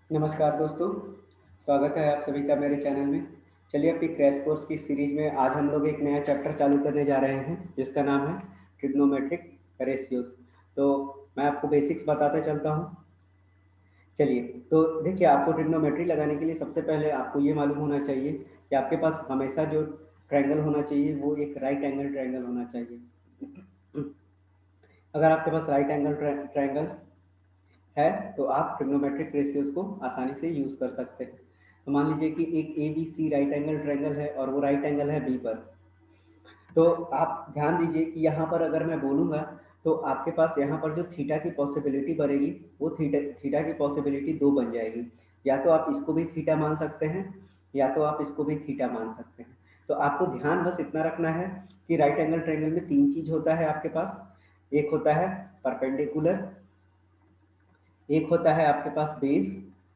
नमस्कार दोस्तों, स्वागत है आप सभी का मेरे चैनल में। चलिए अपनी क्रैश कोर्स की सीरीज में आज हम लोग एक नया चैप्टर चालू करने जा रहे हैं जिसका नाम है ट्रिग्नोमेट्रिक रेशियोज। तो मैं आपको बेसिक्स बताते चलता हूँ। चलिए, तो देखिए, आपको ट्रिग्नोमेट्री लगाने के लिए सबसे पहले आपको ये मालूम होना चाहिए कि आपके पास हमेशा जो ट्रायंगल होना चाहिए वो एक राइट एंगल ट्रायंगल होना चाहिए। अगर आपके पास राइट एंगल ट्रायंगल है तो आप ट्रिग्नोमेट्रिक रेशियोज को आसानी से यूज कर सकते हैं। तो मान लीजिए कि एक A B C right angle triangle है और वो राइट एंगल है बी पर। तो आप ध्यान दीजिए कि यहाँ पर अगर मैं बोलूँगा तो आपके पास यहाँ पर जो थीटा की पॉसिबिलिटी बढ़ेगी वो थीटा थीटा की पॉसिबिलिटी दो बन जाएगी। या तो आप इसको भी थीटा मान सकते हैं या तो आप इसको भी थीटा मान सकते हैं। तो आपको ध्यान बस इतना रखना है कि राइट एंगल ट्रायंगल में तीन चीज होता है आपके पास। एक होता है परपेंडिकुलर, एक होता है आपके पास बेस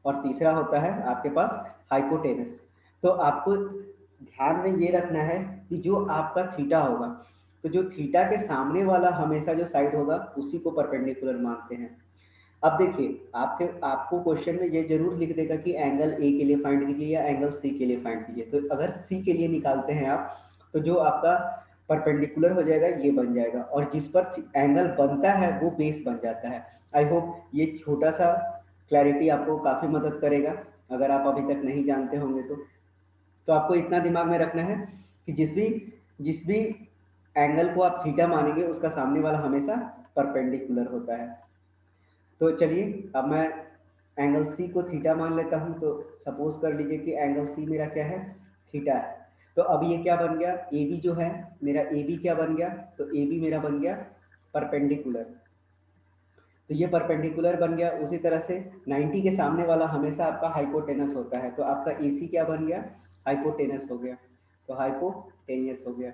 और तीसरा होता है आपके पास हाइपोटेनस। तो आपको ध्यान में ये रखना है कि जो आपका थीटा होगा, तो जो थीटा के सामने वाला हमेशा जो साइड होगा उसी को परपेंडिकुलर मानते हैं। अब देखिए, आपके आपको क्वेश्चन में ये जरूर लिख देगा कि एंगल ए के लिए फाइंड कीजिए या एंगल सी के लिए फाइंड कीजिए। तो अगर सी के लिए निकालते हैं आप, तो जो आपका परपेंडिकुलर हो जाएगा ये बन जाएगा और जिस पर एंगल बनता है वो बेस बन जाता है। आई होप ये छोटा सा क्लैरिटी आपको काफी मदद करेगा। अगर आप अभी तक नहीं जानते होंगे तो आपको इतना दिमाग में रखना है कि जिस भी एंगल को आप थीटा मानेंगे उसका सामने वाला हमेशा परपेंडिकुलर होता है। तो चलिए, अब मैं एंगल सी को थीटा मान लेता हूं। तो सपोज कर लीजिए कि एंगल सी मेरा क्या है, थीटा है। तो अब ये क्या बन गया, ए बी जो है मेरा, ए बी क्या बन गया, तो ए बी मेरा बन गया परपेंडिकुलर। तो ये परपेंडिकुलर बन गया। उसी तरह से 90 के सामने वाला हमेशा आपका हाइपोटेनस होता है। तो आपका ए सी क्या बन गया, हाइपोटेनस हो गया। तो हाइपोटेनियस हो गया।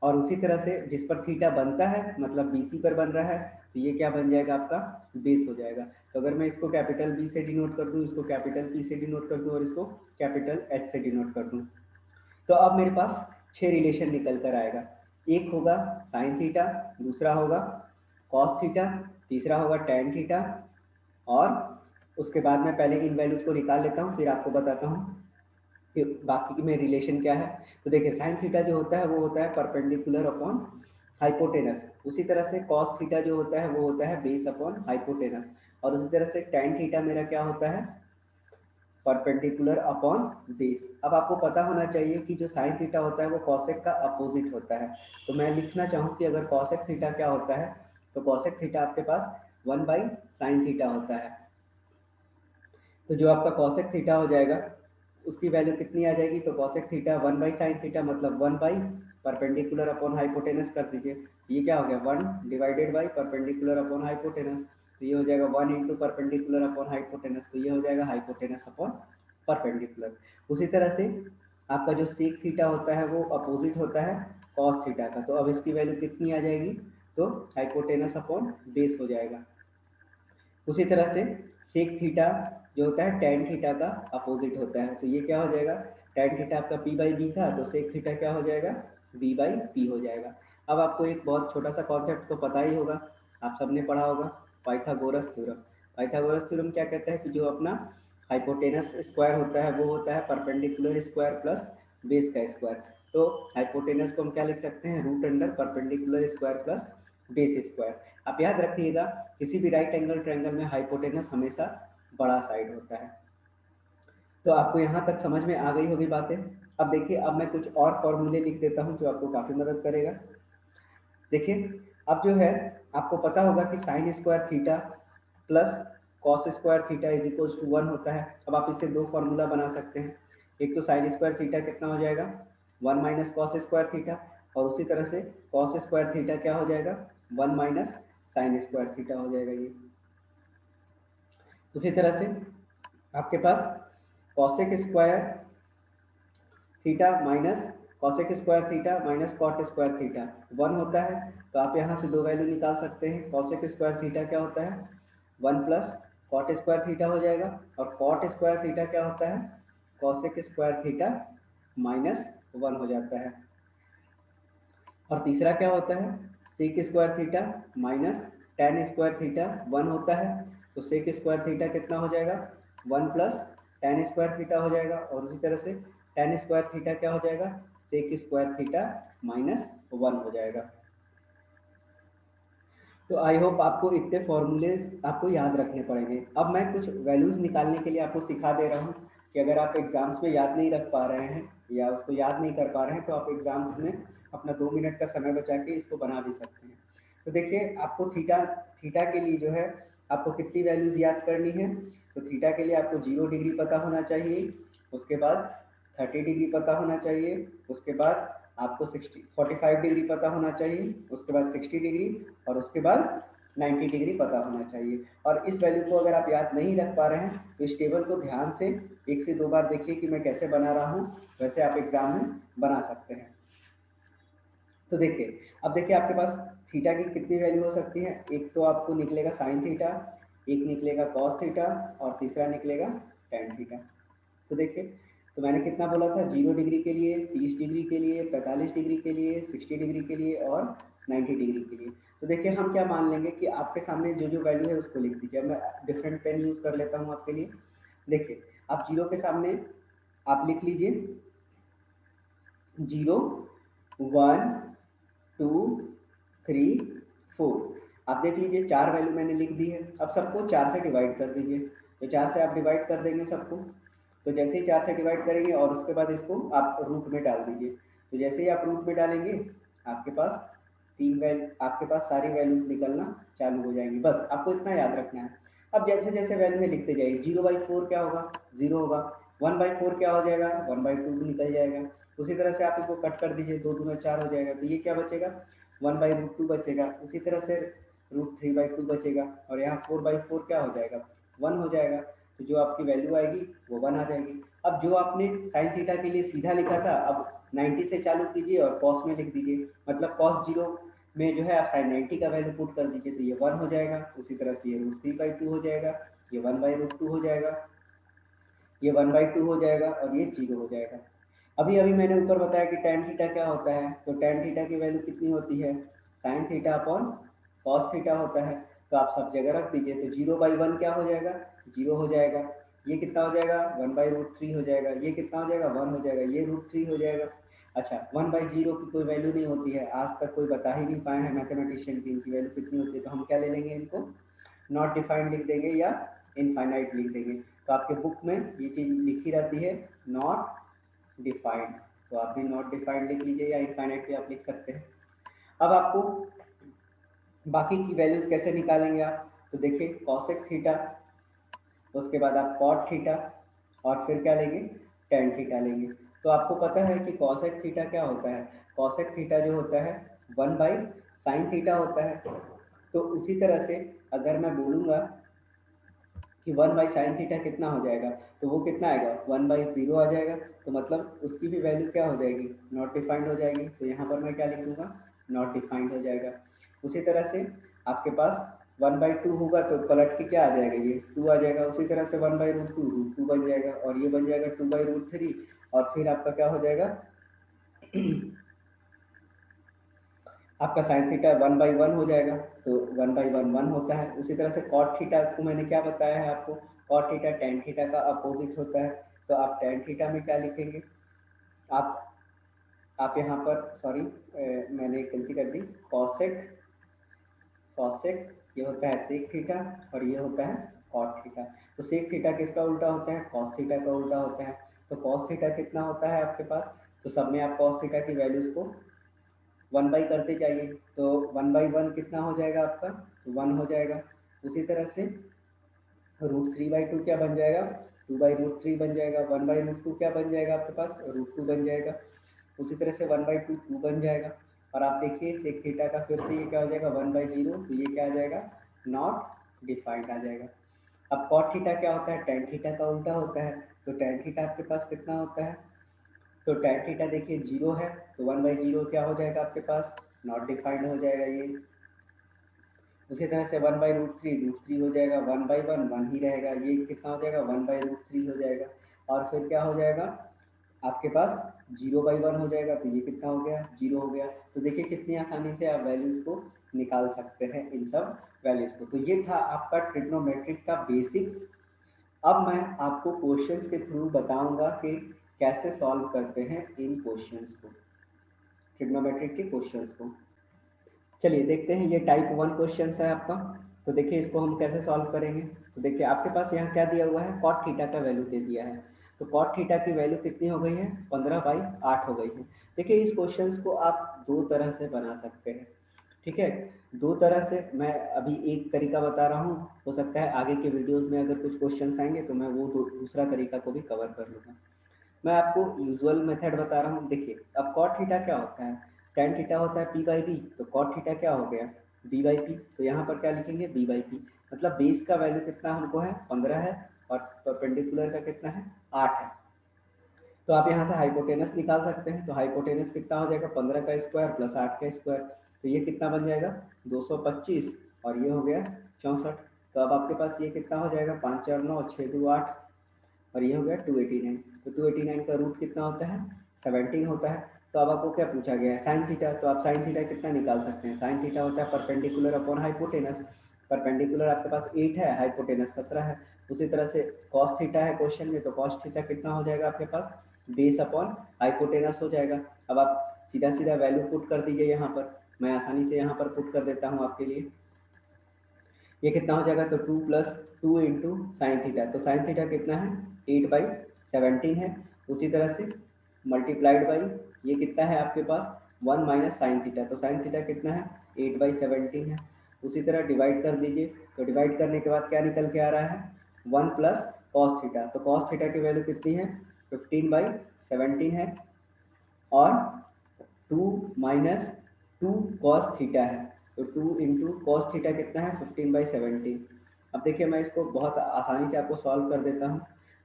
और उसी तरह से जिस पर थीटा बनता है मतलब बीसी पर बन रहा है, तो ये क्या बन जाएगा, आपका बेस हो जाएगा। तो अगर मैं इसको कैपिटल बी से डिनोट कर दूं, इसको कैपिटल पी से डिनोट कर दूं और इसको कैपिटल एच से डिनोट कर दूं, तो अब मेरे पास छह रिलेशन निकल कर आएगा। एक होगा साइन थीटा, दूसरा होगा कॉस थीटा, तीसरा होगा टेन थीटा, और उसके बाद मैं पहले इन वैल्यूज को निकाल लेता हूँ फिर आपको बताता हूँ कि बाकी में रिलेशन क्या है। तो देखिए, साइन थीटा जो होता है वो होता है परपेंडिकुलर अपॉन हाइपोटेनस। उसी तरह से कॉस थीटा जो होता है वो होता है बेस अपॉन हाइपोटेनस। और उसी तरह से टेन थीटा मेरा क्या होता है, परपेंडिकुलर अपॉन बेस। अब आपको पता होना चाहिए कि जो साइन थीटा होता है वो कॉसेक का अपोजिट होता है। तो मैं लिखना चाहूँ कि अगर कॉसेक थीटा क्या होता है, तो कॉसेक थीटा आपके पास वन बाई साइन थीटा होता है। तो जो आपका कॉसेक थीटा हो जाएगा उसकी वैल्यू कितनी आ जाएगी, तो cosec theta one by sine theta मतलब one by perpendicular upon hypotenuse कर दीजिए। ये क्या हो गया, one divided by perpendicular upon hypotenuse. तो ये हो जाएगा one into perpendicular upon hypotenuse. तो ये हो जाएगा हाइपोटेनस अपॉन परपेंडिकुलर। उसी तरह से आपका जो सेक थीटा होता है वो अपोजिट होता है कॉस थीटा का। तो अब इसकी वैल्यू कितनी आ जाएगी, तो हाइपोटेनस अपॉन बेस हो जाएगा। उसी तरह से सेक थीटा जो होता है टेन थीटा का अपोजिट होता है। तो ये क्या हो जाएगा, टेन थीटा आपका पी बाई बी था, तो सेक थीटा क्या हो जाएगा, बी बाई पी हो जाएगा। अब आपको एक बहुत छोटा सा कॉन्सेप्ट तो पता ही होगा, आप सबने पढ़ा होगा, पाइथागोरस थ्योरम। पाइथागोरस थ्योरम क्या कहता है कि जो अपना हाइपोटेनस स्क्वायर होता है वो होता है परपेंडिकुलर स्क्वायर प्लस बेस का स्क्वायर। तो हाइपोटेनस को हम क्या लिख सकते हैं, root under perpendicular square plus base square. आप याद रखिएगा, किसी भी राइट एंगल ट्रायंगल में हाइपोटेनस हमेशा बड़ा साइड होता है। तो आपको यहाँ तक समझ में आ गई होगी बातें। अब देखिए, अब मैं कुछ और फॉर्मूले लिख देता हूँ जो आपको काफी मदद करेगा। देखिए, अब जो है आपको पता होगा कि sine square theta plus cos square theta is equal to one होता है। अब आप इससे दो फॉर्मूला बना सकते हैं। एक तो साइन स्क्वायर थीटा कितना हो जाएगा, one minus cos square theta, और उसी तरह से कॉस स्क्वायर थीटा क्या हो जाएगा, one minus sine square theta हो जाएगा ये। उसी तरह से आपके पास cosec square theta minus cosec square theta minus cot square theta one होता है। तो आप यहाँ से दो वैल्यू निकाल सकते हैं। कॉसेक स्क्वायर थीटा क्या होता है, one plus cot square theta हो जाएगा, और कॉट स्क्वायर थीटा क्या होता है, cosec square theta minus one हो जाता है। और तीसरा क्या होता है, sec square theta minus tan square theta one होता है। तो सेक स्क्वायर थीटा कितना हो जाएगा, 1 प्लस टेन स्क्वायर थीटा हो जाएगा, और उसी तरह से टेन स्क्वायर थीटा क्या हो जाएगा, सेक स्क्वायर थीटा माइनस 1 हो जाएगा। तो आई होप आपको इतने फॉर्मूलेज आपको याद रखने पड़ेंगे। अब मैं कुछ वैल्यूज निकालने के लिए आपको सिखा दे रहा हूँ कि अगर आप एग्जाम्स में याद नहीं रख पा रहे हैं या उसको याद नहीं कर पा रहे हैं तो आप एग्जाम्स में अपना 2 मिनट का समय बचा के इसको बना भी सकते हैं। तो देखिए आपको थीटा थीटा के लिए जो है आपको कितनी वैल्यूज याद करनी है। तो थीटा के लिए आपको 0 डिग्री पता होना चाहिए, उसके बाद 30 डिग्री पता होना चाहिए, उसके बाद आपको 45 डिग्री पता होना चाहिए, उसके बाद 60 डिग्री, और उसके बाद 90 डिग्री पता होना चाहिए। और इस वैल्यू को अगर आप याद नहीं रख पा रहे हैं तो इस टेबल को ध्यान से 1 से 2 बार देखिए कि मैं कैसे बना रहा हूँ, वैसे आप एग्जाम में बना सकते हैं। तो देखिए अब देखिए आपके पास थीटा की कितनी वैल्यू हो सकती है। एक तो आपको निकलेगा साइन थीटा, एक निकलेगा कॉस थीटा, और तीसरा निकलेगा टेन थीटा। तो देखिए तो मैंने कितना बोला था, 0 डिग्री के लिए, 30 डिग्री के लिए, 45 डिग्री के लिए, 60 डिग्री के लिए और 90 डिग्री के लिए। तो देखिए हम क्या मान लेंगे कि आपके सामने जो जो वैल्यू है उसको लिख दीजिए। मैं डिफरेंट पेन यूज कर लेता हूँ आपके लिए। देखिए आप जीरो के सामने आप लिख लीजिए 0, 1, 2, 3, 4। आप देख लीजिए 4 वैल्यू मैंने लिख दी है। अब सबको 4 से डिवाइड कर दीजिए। तो 4 से आप डिवाइड कर देंगे सबको। तो जैसे ही 4 से डिवाइड करेंगे और उसके बाद इसको आप रूट में डाल दीजिए। तो जैसे ही आप रूट में डालेंगे आपके पास आपके पास सारी वैल्यूज निकलना चालू हो जाएंगी। बस आपको इतना याद रखना है। अब जैसे जैसे वैल्यू है लिखते जाइए। 0/4 क्या होगा, 0 होगा। 1/4 क्या हो जाएगा, 1/2 निकल जाएगा। उसी तरह से आप इसको कट कर दीजिए, 2×2 = 4 हो जाएगा। तो ये क्या बचेगा, 1/√2 बचेगा। उसी तरह से √3/2 बचेगा, और यहाँ 4/4 क्या हो जाएगा, 1 हो जाएगा। तो जो आपकी वैल्यू आएगी वो 1 आ जाएगी। अब जो आपने साइन थीटा के लिए सीधा लिखा था, अब 90 से चालू कीजिए और कॉस में लिख दीजिए। मतलब कॉस 0 में जो है आप साइन 90 का वैल्यू पुट कर दीजिए, तो ये 1 हो जाएगा। उसी तरह से ये √3/2 हो जाएगा, ये 1/√2 हो जाएगा, ये 1/2 हो जाएगा, और ये 0 हो जाएगा। अभी अभी मैंने ऊपर बताया कि tan थीटा क्या होता है। तो tan थीटा की वैल्यू कितनी होती है, sin theta upon cos theta होता है। तो आप सब जगह रख दीजिए। तो 0/1 क्या हो जाएगा, 0 हो जाएगा। ये कितना हो जाएगा, 1/√3 हो जाएगा। ये कितना हो जाएगा, 1 हो जाएगा। ये √3 हो जाएगा। अच्छा 1/0 की कोई वैल्यू नहीं होती है, आज तक कोई बता ही नहीं पाए हैं मैथमेटिशियन की इनकी वैल्यू कितनी होती है। तो हम क्या ले लेंगे, इनको नॉट डिफाइंड लिख देंगे या इनफाइनाइट लिख देंगे। तो आपके बुक में ये चीज़ लिखी रहती है नॉट डिफाइंड। तो आप भी नॉट डिफाइंड लिख लीजिए या इनफाइनाइट भी आप लिख सकते हैं। अब आपको बाकी की वैल्यूज कैसे निकालेंगे आप, तो देखिए कॉसेक थीटा, उसके बाद आप कॉट थीटा, और फिर क्या लेंगे, टेन थीटा लेंगे। तो आपको पता है कि कॉसेक थीटा क्या होता है। कॉसेक थीटा जो होता है 1/sin थीटा होता है। तो उसी तरह से अगर मैं बोलूँगा कि 1/sin थीटा कितना हो जाएगा, तो वो कितना आएगा, 1/0 आ जाएगा। तो मतलब उसकी भी वैल्यू क्या हो जाएगी, नॉट डिफाइंड हो जाएगी। तो यहाँ पर मैं क्या लिख दूंगा, नॉट डिफाइंड हो जाएगा। उसी तरह से आपके पास 1/2 होगा तो पलट के क्या आ जाएगा, ये 2 आ जाएगा। उसी तरह से 1/√2 √2 बन जाएगा, और ये बन जाएगा 2/√3, और फिर आपका क्या हो जाएगा आपका साइन थीटा 1/1 हो जाएगा। तो 1/1 होता है। उसी तरह से कॉट थीटा को मैंने क्या बताया है आपको, कॉट थीटा टेन थीटा का अपोजिट होता है। तो आप टेन थीटा में क्या लिखेंगे, आप आप यहाँ पर सॉरी मैंने एक गलती कर दी, कॉसेक कॉसेक ये होता है सेक थीटा, और ये होता है कॉट थीटा। तो सेक थीटा किसका उल्टा होता है, कॉस थीटा का उल्टा होता है। तो कॉस थीटा कितना होता है आपके पास, तो सब में आप कॉस थीटा की वैल्यूज को 1 बाई करते जाइए। तो 1/1 कितना हो जाएगा आपका, 1 हो जाएगा। उसी तरह से √3/2 क्या बन जाएगा, 2/√3 बन जाएगा। 1/√2 क्या बन जाएगा आपके पास, √2 बन जाएगा। उसी तरह से 1/2 2 बन जाएगा। और आप देखिए सेक थीटा का फिर से ये क्या हो जाएगा, 1/0। तो ये क्या आ जाएगा, नॉट डिफाइंड आ जाएगा। अब कॉट थीटा क्या होता है, टेन थीटा का उल्टा होता है। तो टेन थीटा आपके पास कितना होता है, तो टेन थीटा देखिए 0 है। तो 1/0 क्या हो जाएगा आपके पास, नॉट डिफाइंड हो जाएगा ये। उसी तरह से 1/√3 √3 हो जाएगा। 1/1 1 ही रहेगा, ये कितना हो जाएगा, 1/√3 हो जाएगा। और फिर क्या हो जाएगा आपके पास, 0/1 हो जाएगा। तो ये कितना हो गया, 0 हो गया। तो देखिए कितनी आसानी से आप वैल्यूज को निकाल सकते हैं इन सब वैल्यूज को। तो ये था आपका ट्रिग्नोमेट्रिक का बेसिक्स। अब मैं आपको क्वेश्चंस के थ्रू बताऊंगा कि कैसे सॉल्व करते हैं इन क्वेश्चंस को, ट्रिग्नोमेट्रिक के क्वेश्चंस को। चलिए देखते हैं, ये टाइप 1 क्वेश्चन है आपका। तो देखिए इसको हम कैसे सॉल्व करेंगे। तो देखिए आपके पास यहाँ क्या दिया हुआ है, कॉट थीटा का वैल्यू दे दिया है। तो कॉट थीटा की वैल्यू कितनी हो गई है, 15/8 हो गई है। देखिए इस क्वेश्चन को आप दो तरह से बना सकते हैं, ठीक है। दो तरह से, मैं अभी एक तरीका बता रहा हूँ, हो सकता है आगे के वीडियोस में अगर कुछ क्वेश्चन आएंगे तो मैं वो दूसरा तरीका को भी कवर कर लूँगा। मैं आपको यूजुअल मेथड बता रहा हूँ। देखिए अब कॉट थीटा क्या होता है, टेन थीटा होता है p/b, तो कॉट थीटा क्या हो गया, b/p। तो यहाँ पर क्या लिखेंगे, b/p। मतलब बेस का वैल्यू कितना हमको है, 15 है, और परपेंडिकुलर का कितना है, 8 है। तो आप यहाँ से हाइपोटेनस निकाल सकते हैं। तो हाइपोटेनस कितना हो जाएगा, 15 का स्क्वायर प्लस 8 का स्क्वायर। तो ये कितना बन जाएगा, 225, और ये हो गया 64। तो अब आपके पास ये कितना हो जाएगा, 5 4 9 6 2 8, और ये हो गया 289। तो 289 का रूट कितना होता है, 17 होता है। तो अब आपको क्या पूछा गया है, साइन थीटा। तो आप साइन थीटा कितना निकाल सकते हैं, साइन थीटा होता है परपेंडिकुलर अपॉन हाइपोटेनस। परपेंडिकुलर आपके पास 8 है, हाइपोटेनस 17 है। उसी तरह से कॉस थीटा है क्वेश्चन में, तो कॉस थीटा कितना हो जाएगा आपके पास, बेस अपॉन हाइपोटेनस हो जाएगा। अब आप सीधा सीधा वैल्यू पुट कर दीजिए यहाँ पर, मैं आसानी से यहाँ पर पुट कर देता हूँ आपके लिए। ये कितना हो जाएगा, तो 2 + 2 इंटू साइन थीटा। तो साइन थीटा कितना है, 8/17 है। उसी तरह से मल्टीप्लाइड बाई ये कितना है आपके पास, 1 माइनस साइन थीटा। तो साइन थीटा कितना है, 8/17 है। उसी तरह डिवाइड कर लीजिए। तो डिवाइड करने के बाद क्या निकल के आ रहा है, 1 प्लस कॉस थीटा। तो कॉस थीटा की वैल्यू कितनी है, 15/17 है, और 2 माइनस 2 कॉस थीटा है। तो 2 इंटू कॉस थीटा कितना है, 15/17। अब देखिए मैं इसको बहुत आसानी से आपको सॉल्व कर देता हूँ।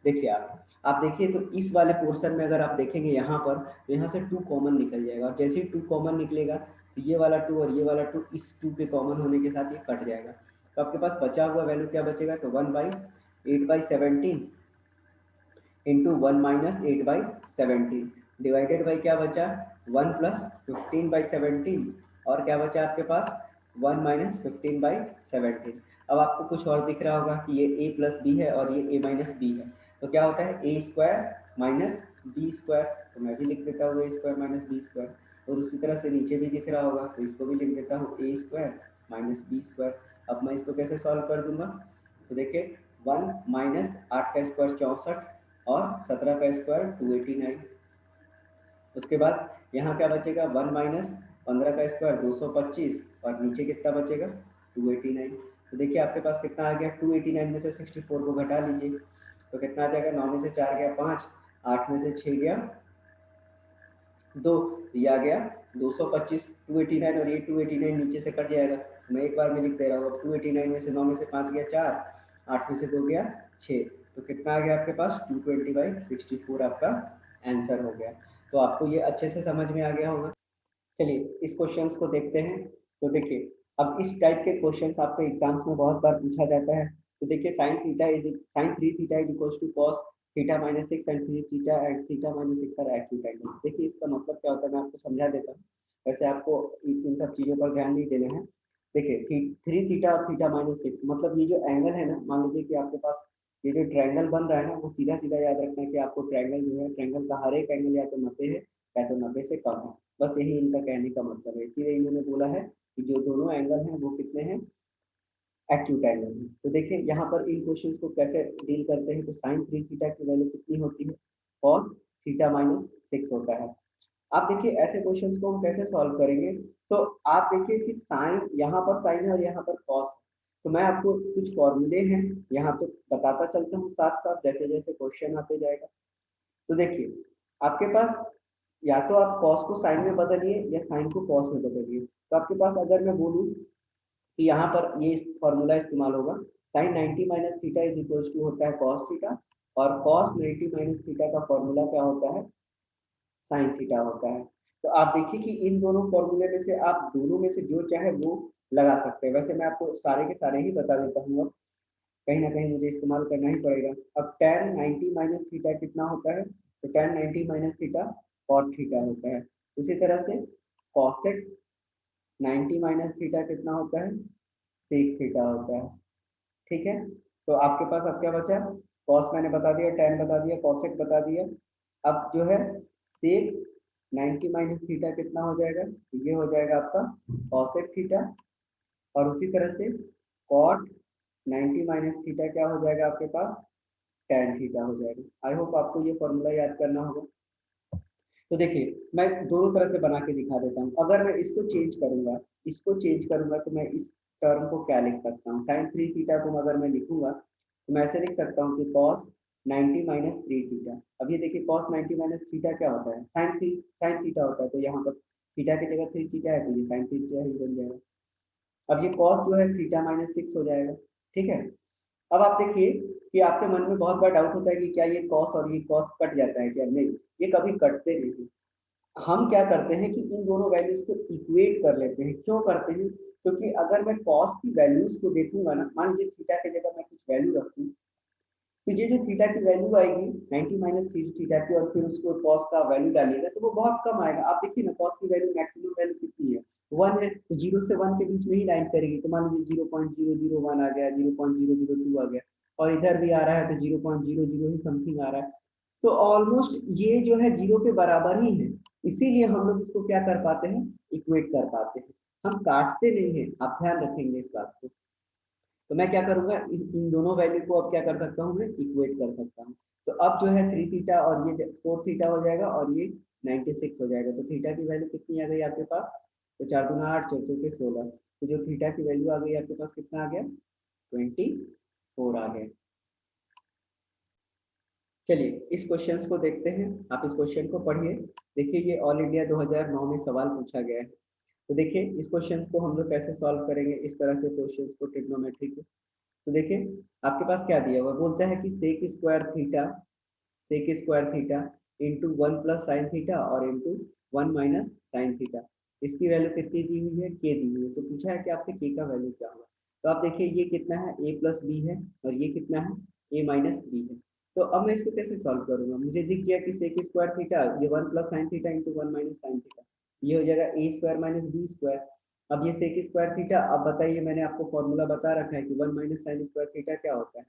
देखिए आप देखिए, तो इस वाले पोर्शन में अगर आप देखेंगे यहाँ पर, तो यहाँ से 2 कॉमन निकल जाएगा, और जैसे ही 2 कॉमन निकलेगा तो ये वाला 2 और ये वाला 2 इस 2 के कॉमन होने के साथ ये कट जाएगा। तो आपके पास बचा हुआ वैल्यू क्या बचेगा, तो 1/8/17 इंटू 1 - 8/17 डिवाइडेड बाई क्या बचा, 1 प्लस 15/17, और क्या बचा आपके पास, 1 - 15/17। अब आपको कुछ और दिख रहा होगा कि ये a प्लस बी है और ये a - b है। तो क्या होता है, a square minus B square. तो मैं भी लिख देता हूँ a square minus B square. और उसी तरह से नीचे भी दिख रहा होगा, तो इसको भी लिख देता हूँ a square minus B square. अब मैं इसको कैसे सॉल्व कर दूंगा, तो देखिए 1 माइनस 8 का स्क्वायर 64, और 17 का स्क्वायर 289। उसके बाद यहाँ क्या बचेगा, 1 माइनस 15 का स्क्वायर 225, और नीचे कितना बचेगा, 289। तो देखिए आपके पास कितना आ गया, 289 में से 64 को घटा लीजिए, तो कितना आ जाएगा, 9 में से 4 गया 5, 8 में से 6 गया 2, ये आ गया 225। 289 और ये 289 नीचे से कट जाएगा, तो मैं एक बार में लिख दे रहा हूँ। अब 289 में से 9 में से 5 गया 4, 8 में से 2 गया 6, तो कितना आ गया आपके पास, 220/64 आपका आंसर हो गया। तो आपको ये अच्छे से समझ में आ गया होगा। चलिए इस क्वेश्चंस को देखते हैं। तो देखिए अब इस टाइप के क्वेश्चंस आपके एग्जाम्स में बहुत बार पूछा जाता है। तो देखिए sine 3 theta is equal to cos theta minus 6 and 3 theta and theta minus 6 are acute angle. देखिए इसका मतलब क्या होता है, मैं आपको समझा देता हूँ। वैसे आपको इन सब चीज़ों पर ध्यान नहीं देना है। देखिए 3 थीटा और थीटा माइनस 6, मतलब ये जो एंगल है ना, मान लीजिए कि आपके पास ये जो ट्रायंगल बन रहा है ना, वो सीधा सीधा याद रखना है कि आपको ट्रायंगल जो है, ट्रायंगल का हर एक एंगल या तो 90 है या तो 90 से कम है। बस यही इनका कहने का मतलब है। इसीलिए इन्होंने बोला है कि जो दोनों एंगल हैं वो कितने हैं, एक्यूट एंगल हैं। तो देखिए यहाँ पर इन क्वेश्चंस को कैसे डील करते हैं। तो साइन 3 थीटा की वैल्यू कितनी होती है, कॉस थीटा माइनस 6 होता है। आप देखिए ऐसे क्वेश्चंस को हम कैसे सॉल्व करेंगे। तो आप देखिए कि साइन, यहाँ पर साइन है और यहाँ पर कॉस है। तो मैं आपको कुछ फॉर्मूले हैं यहाँ पे बताता चलता हूँ साथ साथ, जैसे जैसे क्वेश्चन आते जाएगा। तो देखिए आपके पास या तो आप कॉस को साइन में बदलिए या साइन को कॉस में बदलिए। तो आपके पास अगर मैं बोलूँ कि यहाँ पर ये फॉर्मूला इस्तेमाल होगा, sine 90 minus theta is equal to होता है कॉस थीटा, और कॉस 90 माइनस थीटा का फॉर्मूला क्या होता है, साइन थीटा होता है। तो आप देखिए कि इन दोनों फॉर्मूले में से आप दोनों में से जो चाहे वो लगा सकते हैं। वैसे मैं आपको सारे के सारे ही बता देता हूँ, अब कहीं ना कहीं मुझे इस्तेमाल करना ही पड़ेगा। अब tan 90 माइनस थीटा कितना होता है, तो tan 90 minus theta cot theta होता है। उसी तरह से cosec 90 माइनस थीटा कितना होता है, sec थीटा होता है। ठीक है, तो आपके पास अब क्या बचा, कॉस मैंने बता दिया, टेन बता दिया, कॉसेक बता दिया। अब जो है सेक 90 माइनस थीटा कितना हो जाएगा, तो ये हो जाएगा आपका कॉसेक थीटा, और उसी तरह से कॉट 90 माइनस थीटा क्या हो जाएगा आपके पास, टेन थीटा हो जाएगा। आई होप आपको ये फॉर्मूला याद करना होगा। तो देखिए मैं दोनों तरह से बना के दिखा देता हूँ। अगर मैं इसको चेंज करूंगा तो मैं इस टर्म को क्या लिख सकता हूँ, साइन थ्री थीटा को अगर मैं लिखूंगा तो मैं ऐसे लिख सकता हूँ कि कॉस 90 माइनस थ्री थीटा। अब ये देखिए कॉस 90 माइनस थीटा क्या होता है, साइन थीटा होता है, तो यहाँ पर थीटा की जगह थ्री थीटा है तो ये साइन थीटा ही बन जाएगा। अब ये कॉस जो है थीटा माइनस सिक्स हो जाएगा, ठीक है। अब आप देखिए कि आपके मन में बहुत बार डाउट होता है कि क्या ये कॉस और ये कॉस कट जाता है क्या, नहीं, ये कभी कटते नहीं। हम क्या करते हैं कि इन दोनों वैल्यूज को इक्वेट कर लेते हैं। क्यों करते हैं, क्योंकि अगर मैं कॉस की वैल्यूज को देखूंगा ना, मान लीजिए थीटा की जगह मैं कुछ वैल्यू रखूं, तो ये जो थीटा की वैल्यू आएगी 90 माइनस थीटा की, और फिर उसको कॉस का वैल्यू डालिएगा तो वो बहुत कम आएगा। आप देखिए ना कॉस की वैल्यू मैक्सिमम वैल्यू कितनी है, वन है, तो जीरो से वन के बीच में ही लाइन करेगी। तो मान लीजिए 0.001 आ गया, 0.002 आ गया, और इधर भी आ रहा है तो 0.00 ही समथिंग आ रहा है। तो ऑलमोस्ट ये जो है जीरो के बराबर ही है, इसीलिए हम लोग इसको क्या कर पाते हैं, इक्वेट कर पाते हैं। हम काटते नहीं हैं, आप ध्यान रखेंगे इस बात को। तो मैं क्या करूंगा, इन दोनों वैल्यू को अब क्या कर सकता हूँ, मैं इक्वेट कर सकता हूँ। तो अब जो है थ्री थीटा और ये फोर थीटा हो जाएगा, और ये 96 हो जाएगा। तो थीटा की वैल्यू कितनी आ गई आपके पास, तो चार दूना आठ, चौके के 16। तो जो थीटा की वैल्यू आ गई आपके पास कितना आ गया, 24 आ गया। चलिए इस क्वेश्चन को देखते हैं, आप इस क्वेश्चन को पढ़िए। देखिए ये ऑल इंडिया 2009 में सवाल पूछा गया है। तो देखिए इस क्वेश्चन को हम लोग कैसे सॉल्व करेंगे, इस तरह के क्वेश्चन को ट्रिग्नोमेट्री के। तो देखिए आपके पास क्या दिया हुआ, बोलता है कि sec square theta into one plus sine theta और into one minus sine theta. इसकी वैल्यू कितनी दी हुई है, के दी हुई है। तो पूछा है कि आपसे के का वैल्यू क्या होगा। तो आप देखिए ये कितना है, ए प्लस बी है, और ये कितना है, ए माइनस बी है। तो अब मैं इसको कैसे सॉल्व करूंगा, मुझे दिख गया कि सेक स्क्वायर थीटा ये one plus sine theta into one minus sine theta, ये हो जाएगा ए स्क्वायर माइनस बी स्क्वायर। अब ये सेक स्क्वायर थीटा, अब बताइए मैंने आपको फॉर्मूला बता रखा है कि one minus sine square theta क्या होता है,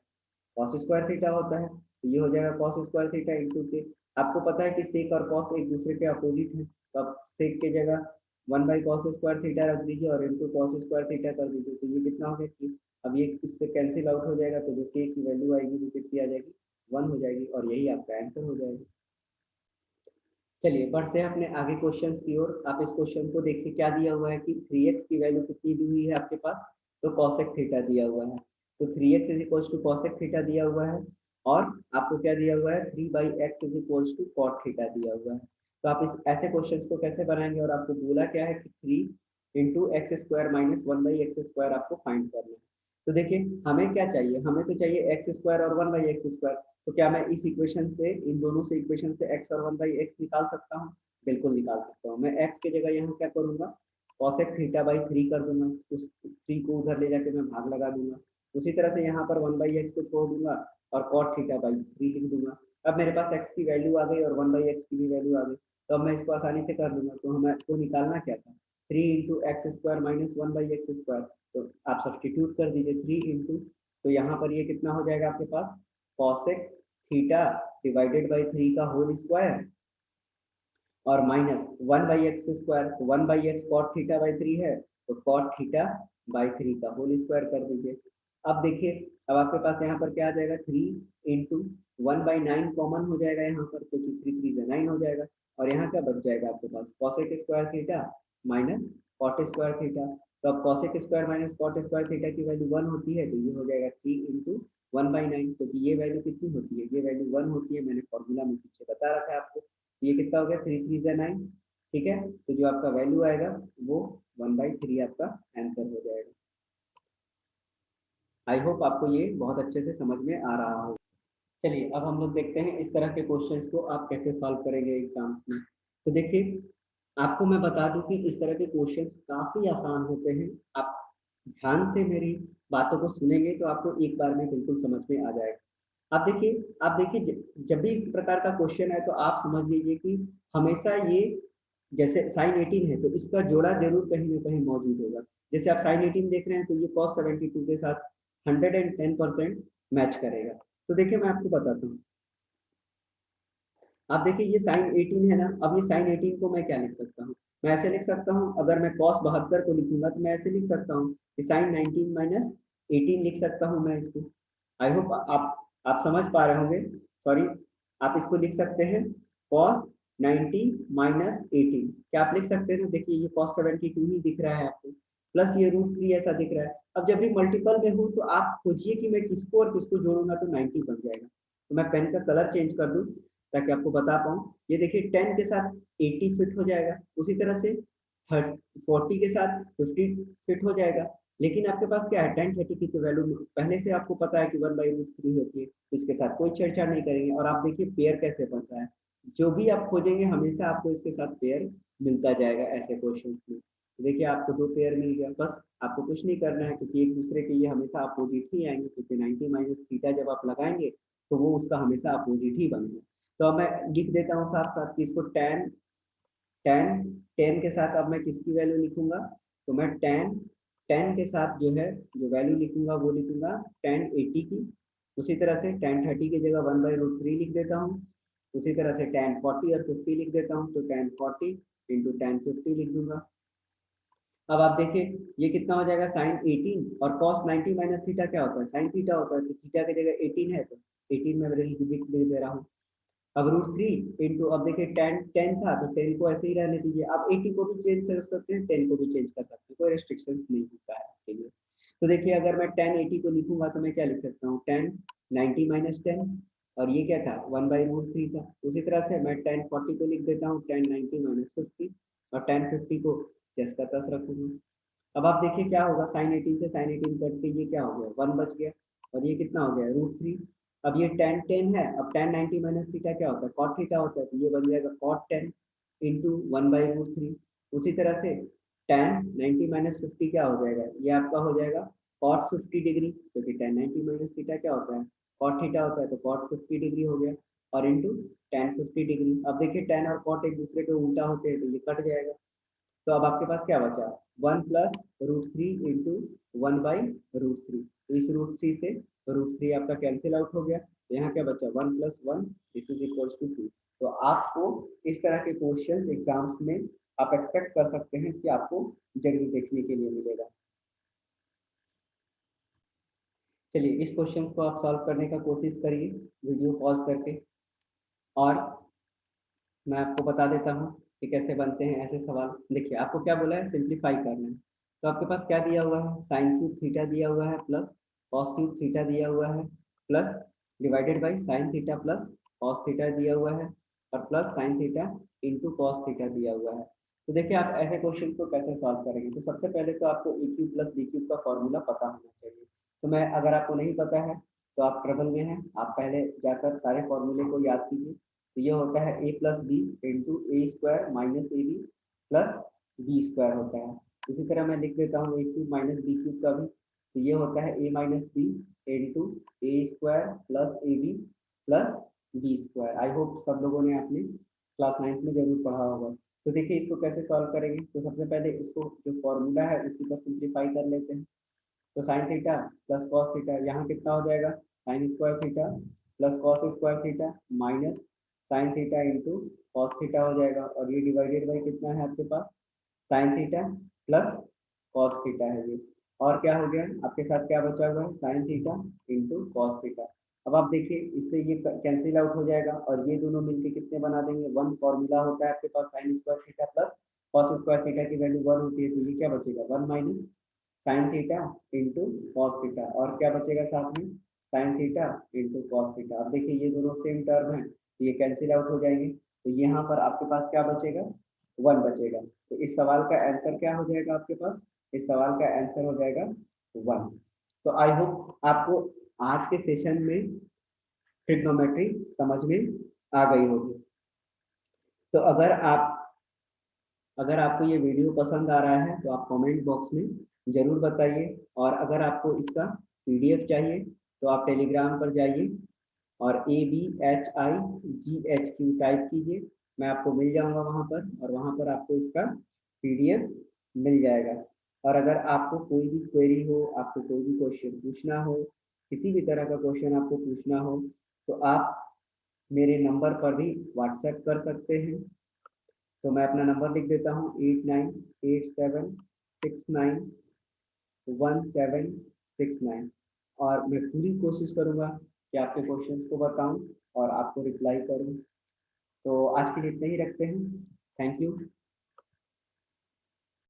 कॉस स्क्वायर थीटा होता है। तो ये हो जाएगा कॉस स्क्वायर थीटा इंटू के। आपको पता है कि सेक और कॉस एक दूसरे के अपोजिट है, तो आप सेक की जगह one by cos square theta रख दीजिए और इंटू कॉस स्क्वायर थीटा कर दीजिए। तो ये कितना हो गया कि अब ये इससे कैंसिल आउट हो जाएगा, तो जो के की वैल्यू आएगी वो कितनी आ जाएगी, वन हो जाएगी, और यही आपका आंसर हो जाएगा। चलिए बढ़ते हैं अपने आगे क्वेश्चन की ओर। आप इस क्वेश्चन को देखिए क्या दिया हुआ है कि 3x की वैल्यू कितनी दी हुई है आपके पास, तो कॉसेक थीटा दिया हुआ है। तो 3x is equals to cosec theta दिया हुआ है, और आपको क्या दिया हुआ है, 3/x is equals to cot theta दिया हुआ है। तो आप इस ऐसे क्वेश्चन को कैसे बनाएंगे, और आपको बोला क्या है कि 3 × x² माइनस 1/x² आपको फाइंड करना है। तो देखिए हमें क्या चाहिए, हमें तो चाहिए x² और 1/x²। तो क्या मैं इस इक्वेशन से, इन दोनों से इक्वेशन से x और 1/x निकाल सकता हूँ, बिल्कुल निकाल सकता हूँ। मैं x की जगह यहाँ क्या करूँगा, cosec थीटा/3 कर दूंगा, उस 3 को उधर ले जाके मैं भाग लगा दूंगा। उसी तरह से यहाँ पर 1/x को छोड़ दूंगा और cot थीटा/3 लिख दूंगा। अब मेरे पास x की वैल्यू आ गई और 1/x की भी वैल्यू आ गई, तो अब मैं इसको आसानी से कर दूंगा। तो हमें को निकालना क्या था, 3 × x² माइनस 1/x²। तो आप सब्सटीट्यूट कर दीजिए 3 इंटू, तो यहाँ पर ये कितना हो जाएगा आपके पास, कॉसेक थीटा डिवाइडेड बाई 3 का होल स्क्वायर और माइनस 1/x²। तो 1/x कॉट थीटा/3 है, तो कॉट थीटा/3 का होल स्क्वायर कर दीजिए। अब देखिए अब आपके पास यहाँ पर क्या आ जाएगा, 3 इंटू 1/9 कॉमन हो जाएगा यहाँ पर, क्योंकि 3 3 9 हो जाएगा। और यहाँ क्या बच जाएगा आपके पास, cosec square theta minus cot square theta. तो अब cosec square minus cot square theta की वैल्यू 1 होती है, तो ये हो जाएगा 3 इंटू 1/9, क्योंकि ये वैल्यू कितनी होती है, ये वैल्यू 1 होती है, मैंने फॉर्मूला में पीछे बता रखा है आपको। ये कितना हो गया, 3 3 9, ठीक है। तो जो आपका वैल्यू आएगा वो 1/3 आपका आंसर हो जाएगा। आई होप आपको ये बहुत अच्छे से समझ में आ रहा हो। चलिए अब हम लोग देखते हैं इस तरह के क्वेश्चंस को आप कैसे सॉल्व करेंगे एग्जाम्स में। तो देखिए आपको मैं बता दूं कि इस तरह के क्वेश्चंस काफी आसान होते हैं। आप ध्यान से मेरी बातों को सुनेंगे तो आपको एक बार में बिल्कुल समझ में आ जाएगा। आप देखिए जब भी इस प्रकार का क्वेश्चन है तो आप समझ लीजिए कि हमेशा ये, जैसे साइन 18 है तो इसका जोड़ा जरूर कहीं ना कहीं मौजूद होगा। जैसे आप साइन 18 देख रहे हैं तो ये cos 72 के साथ 110% मैच करेगा। तो देखिए मैं आपको बताता हूँ। आप देखिए ये साइन 18 है ना, अब ये साइन 18 को मैं क्या लिख सकता हूँ, मैं ऐसे लिख सकता हूँ, अगर मैं कॉस 72 को लिखूंगा तो मैं ऐसे लिख सकता हूँ कि साइन 19 माइनस 18 लिख सकता हूँ मैं इसको। आई होप आप समझ पा रहे होंगे। सॉरी, आप इसको लिख सकते हैं कॉस 90 माइनस 18, क्या आप लिख सकते हैं ना, देखिए ये कॉस 72 ही दिख रहा है आपको, प्लस ये √3 ऐसा दिख रहा है। अब जब भी मल्टीपल में हूँ तो आप खोजिए कि मैं किसको और किसको जोड़ूंगा तो 90 बन जाएगा। तो मैं पेन का कलर चेंज कर दूं ताकि आपको बता पाऊँ। ये देखिए 10 के साथ 80 फिट हो जाएगा, उसी तरह से 40 के साथ 50 फिट हो जाएगा। लेकिन आपके पास क्या है, 10 30 की तो वैल्यू पहले से आपको पता है कि 1/√3 होती है, तो इसके साथ कोई छेड़छाड़ नहीं करेंगे। और आप देखिए पेयर कैसे बन रहा है, जो भी आप खोजेंगे हमेशा आपको इसके साथ पेयर मिलता जाएगा ऐसे क्वेश्चन में। तो देखिए आपको 2 पेयर मिल गया, बस आपको कुछ नहीं करना है क्योंकि एक दूसरे के ये हमेशा अपोजिट ही आएंगे, क्योंकि 90 माइनस थीटा जब आप लगाएंगे तो वो उसका हमेशा अपोजिट ही बनेगा। तो अब मैं लिख देता हूँ साथ साथ कि इसको टेन टेन टेन के साथ अब मैं किसकी वैल्यू लिखूंगा, तो मैं टेन टेन के साथ जो है जो वैल्यू लिखूंगा वो लिखूंगा टेन 80 की। उसी तरह से टेन 30 की जगह 1/√3 लिख देता हूँ। उसी तरह से टेन 40 और 50 लिख देता हूँ, तो टेन 40 इंटू टेन 50 लिख दूंगा। अब आप देखिए ये कितना हो जाएगा, साइन 18 और कॉस 90 माइनस थीटा क्या होता है, साइन थीटा होता है, तो थीटा की जगह 18 है तो 18 में मैं लिख दे रहा हूँ। अब √3 इंटू, अब देखिए टेन टेन था तो 10 को ऐसे ही रहने दीजिए, आप 80 को भी चेंज कर सकते हैं, 10 को भी चेंज कर सकते हैं, कोई रेस्ट्रिक्शन नहीं होता है आपके लिए। तो देखिए अगर मैं 1080 को लिखूंगा तो मैं क्या लिख सकता हूँ, 10 90 माइनस 10, और ये क्या था 1/√3 था। उसी तरह से मैं 1040 को लिख देता हूँ 1090 माइनस 50, और 1050 को जस का तस रखूंगा। अब आप देखिए क्या होगा, साइन 18 से साइन 18 कट के ये क्या हो गया, 1 बच गया, और ये कितना हो गया √3। अब ये टेन 10 है, अब 10 90 माइनस थीटा क्या होता है, कॉट थीटा होता है, तो ये बन जाएगा कॉट 10 इंटू 1/√3। उसी तरह से 10 90 माइनस 50 क्या हो जाएगा, ये आपका हो जाएगा कॉट 50 डिग्री, क्योंकि 10 90 माइनस थीटा क्या होता है, कॉट थीटा होता है, तो कॉट 50 डिग्री हो गया, और इंटू 10 50 डिग्री। अब देखिए 10 और कॉट एक दूसरे के उल्टा होते हैं तो ये कट जाएगा। तो अब आपके पास क्या बचा, 1 प्लस √3 इंटू 1/√3, तो इस √3 से √3 आपका कैंसिल आउट हो गया, तो यहाँ क्या बचा 1 + 1 दिस इज इक्वल्स टू 2। तो आपको इस तरह के क्वेश्चन एग्जाम्स में आप एक्सपेक्ट कर सकते हैं कि आपको जरूर देखने के लिए मिलेगा। चलिए इस क्वेश्चन को आप सॉल्व करने का कोशिश करिए वीडियो पॉज करके, और मैं आपको बता देता हूँ कि कैसे बनते हैं ऐसे सवाल। देखिए आपको क्या बोला है, सिंप्लीफाई करना है। तो आपके पास क्या दिया हुआ है, साइन क्यूब थीटा दिया हुआ है प्लस कॉस क्यूब थीटा दिया हुआ है, plus divided by sine theta plus cos theta दिया हुआ है, और plus sine theta into cos theta दिया हुआ है। तो देखिए आप ऐसे क्वेश्चन को कैसे सॉल्व करेंगे, तो सबसे पहले तो आपको ए क्यूब प्लस बी क्यूब का फॉर्मूला पता होना चाहिए। तो मैं, अगर आपको नहीं पता है तो आप ट्रबल में हैं, आप पहले जाकर सारे फॉर्मूले को याद कीजिए। तो ये होता है a plus B into A square minus A B plus B square होता है। इसी तरह मैं लिख देता हूँ A cube minus B cube का भी, तो ये होता है a minus B into A square plus A B plus B square. I hope सब लोगों ने अपने क्लास 9th में जरूर पढ़ा होगा। तो देखिए इसको कैसे सॉल्व करेंगे, तो सबसे पहले इसको जो फॉर्मूला है उसी पर सिंप्लीफाई कर लेते हैं। तो sine theta plus cos theta, यहाँ कितना हो जाएगा, sine square theta plus cos square theta minus sine theta into cos theta हो जाएगा, और ये डिवाइडेड बाई कितना है आपके पास, sine theta plus cos theta है ये। और क्या हो गया आपके साथ, क्या बचा हुआ है, sign theta into cos theta. अब आप देखिए इससे ये कैंसिल आउट हो जाएगा, और ये दोनों मिलके कितने बना देंगे, वन फॉर्मूला होता है आपके पास sine square theta plus cos square theta की वैल्यू 1 होती है, तो ये क्या बचेगा 1 minus sine theta into cos theta, और क्या बचेगा साथ में, sine theta into cos theta. अब देखिए ये दोनों सेम टर्म है तो ये कैंसिल आउट हो जाएंगे, तो यहाँ पर आपके पास क्या बचेगा, 1 बचेगा। तो इस सवाल का आंसर क्या हो जाएगा आपके पास, इस सवाल का आंसर हो जाएगा 1। तो आई होप आपको आज के सेशन में ट्रिग्नोमेट्री समझ में आ गई होगी। तो अगर आपको ये वीडियो पसंद आ रहा है तो आप कमेंट बॉक्स में ज़रूर बताइए, और अगर आपको इसका पीडीएफ चाहिए तो आप टेलीग्राम पर जाइए और ABHIGHQ टाइप कीजिए, मैं आपको मिल जाऊंगा वहाँ पर, और वहाँ पर आपको इसका पीडीएफ मिल जाएगा। और अगर आपको कोई भी क्वेरी हो, आपको कोई भी क्वेश्चन पूछना हो, किसी भी तरह का क्वेश्चन आपको पूछना हो तो आप मेरे नंबर पर भी व्हाट्सएप कर सकते हैं। तो मैं अपना नंबर लिख देता हूँ 8987691769 और मैं पूरी कोशिश करूँगा कि आपके क्वेश्चंस को बताऊं और आपको रिप्लाई करूं। तो आज के लिए इतना ही रखते हैं। Thank you.